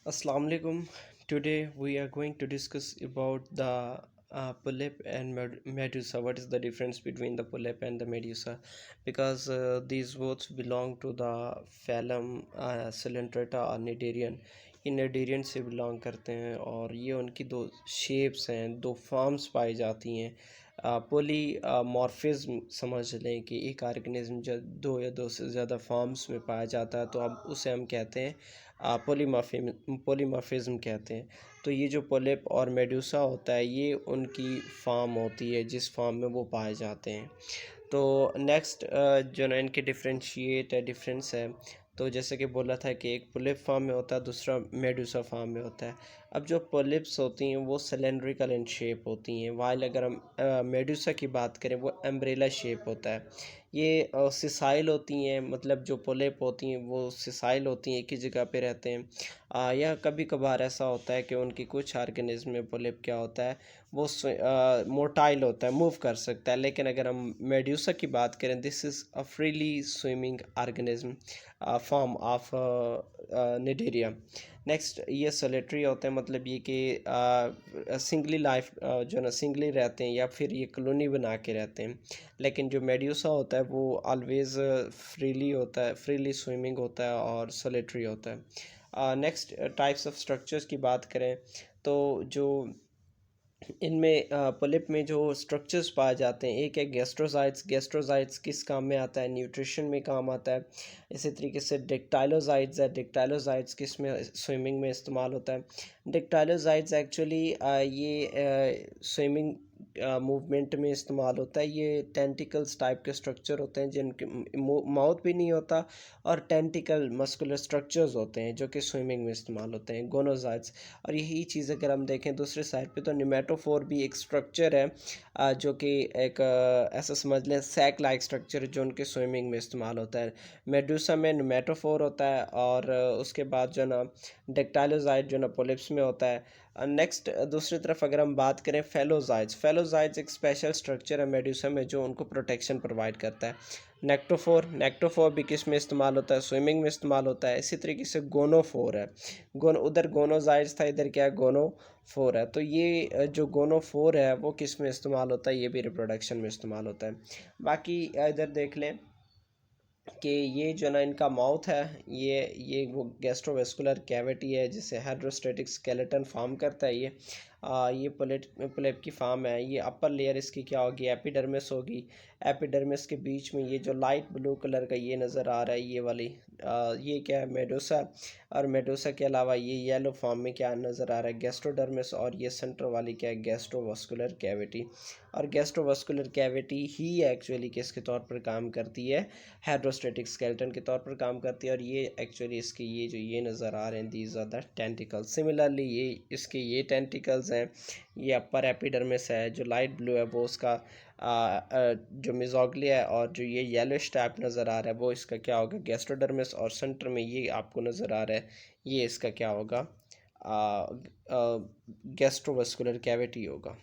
Assalamu alaikum. Today we are going to discuss about the polyp and medusa. What is the difference between the polyp and the medusa? Because these both belong to the phylum Coelenterata और Cnidarian. ये cnidarian से belong करते हैं और ये उनकी दो shapes हैं, दो फॉर्म्स पाई जाती हैं। पॉलीमॉर्फिज्म समझ लें कि एक ऑर्गेनिज्म जो दो या दो से ज़्यादा फॉर्म्स में पाया जाता है तो अब उसे हम कहते हैं पॉलीमॉर्फिज्म कहते हैं। तो ये जो पोलिप और मेडूसा होता है ये उनकी फॉर्म होती है जिस फॉर्म में वो पाए जाते हैं। तो नेक्स्ट जो ना इनके डिफरेंस है। तो जैसे कि बोला था कि एक पोलिप फॉर्म में होता है, दूसरा मेडूसा फॉर्म में होता है। अब जो पोलिप्स होती हैं वो सिलेंड्रिकल इन शेप होती हैं, वाइल अगर हम मेडूसा की बात करें वो एम्ब्रेला शेप होता है। ये सिसाइल होती हैं, मतलब जो पोलिप होती हैं वो सिसाइल होती हैं, एक ही जगह पे रहते हैं। या कभी कभार ऐसा होता है कि उनकी कुछ ऑर्गेनिज्म में पोलिप क्या होता है वो मोटाइल होता है, मूव कर सकता है। लेकिन अगर हम मेड्यूसा की बात करें, this is a freely swimming organism form of Cnidaria. Next ये सोलेटरी होते हैं, मतलब ये कि सिंगली लाइफ जो ना सिंगली रहते हैं या फिर ये कॉलोनी बना के रहते हैं। लेकिन जो मेड्यूसा होता है वो ऑलवेज़ फ्रीली होता है, फ्रीली स्विमिंग होता है और सोलेटरी होता है। नेक्स्ट टाइप्स ऑफ स्ट्रक्चर्स की बात करें तो जो इनमें पोलिप में जो स्ट्रक्चर्स पाए जाते हैं, एक है गैस्ट्रोसाइड्स किस काम में आता है, न्यूट्रिशन में काम आता है। इसी तरीके से डिक्टाइलोसाइड्स किस में स्विमिंग में इस्तेमाल होता है। डिक्टाइलोसाइड्स एक्चुअली ये स्विमिंग मूवमेंट में इस्तेमाल होता है। ये टेंटिकल्स टाइप के स्ट्रक्चर होते हैं जिनके माउथ भी नहीं होता और टेंटिकल मस्कुलर स्ट्रक्चर्स होते हैं जो कि स्विमिंग में इस्तेमाल होते हैं, गोनोसाइड्स। और यही चीज़ अगर हम देखें दूसरे साइड पे तो निमेटोफोर भी एक स्ट्रक्चर है, जो कि एक ऐसा समझ लें सैक लाइक स्ट्रक्चर जो उनके स्विमिंग में इस्तेमाल होता है। मेडूसा में निमेटोफोर होता है और उसके बाद जो ना डेक्टाइलोजाइड जो ना पोलिप्स में होता है। नेक्स्ट दूसरी तरफ अगर हम बात करें फेलोजाइड्स एक स्पेशल स्ट्रक्चर है मेडूसा में जो उनको प्रोटेक्शन प्रोवाइड करता है। नेक्टोफोर भी किस में इस्तेमाल होता है, स्विमिंग में इस्तेमाल होता है। इसी तरीके से गोनोफोर है, उधर गोनोजाइड्स था, इधर क्या है गोनोफोर है। तो ये जो गोनोफोर है वो किस में इस्तेमाल होता है, ये भी रिप्रोडक्शन में इस्तेमाल होता है। बाकी इधर देख लें कि ये जो ना इनका माउथ है, ये वो गैस्ट्रोवेस्कुलर कैविटी है जिसे हाइड्रोस्टेटिक स्केलेटन फॉर्म करता है। ये प्लेप की फॉर्म है। ये अपर लेयर इसकी क्या होगी, एपिडर्मिस होगी। एपिडर्मिस के बीच में ये जो लाइट ब्लू कलर का ये नज़र आ रहा है ये वाली, ये क्या है मेडोसा। और मेडोसा के अलावा ये येलो फॉर्म में क्या नज़र आ रहा है, गैस्ट्रोडर्मिस। और ये सेंटर वाली क्या है, गैस्ट्रोवास्कुलर कैविटी। और गैस्ट्रोवास्कुलर कैविटी ही एक्चुअली किसके तौर पर काम करती है, हाइड्रोस्टेटिक स्केलेटन के तौर पर काम करती है। और ये एक्चुअली इसके ये जो ये नज़र आ रहे हैं these are the tentacles. Similarly ये इसके ये टेंटिकल्स हैं। ये अपर एपिडर्मिस है, जो लाइट ब्लू है वो उसका जो मिजोग्लिया है। और जो ये येलोइश टाइप नज़र आ रहा है वो इसका क्या होगा, गैस्ट्रोडर्मिस। और सेंटर में ये आपको नज़र आ रहा है ये इसका क्या होगा, गैस्ट्रोवास्कुलर कैविटी होगा।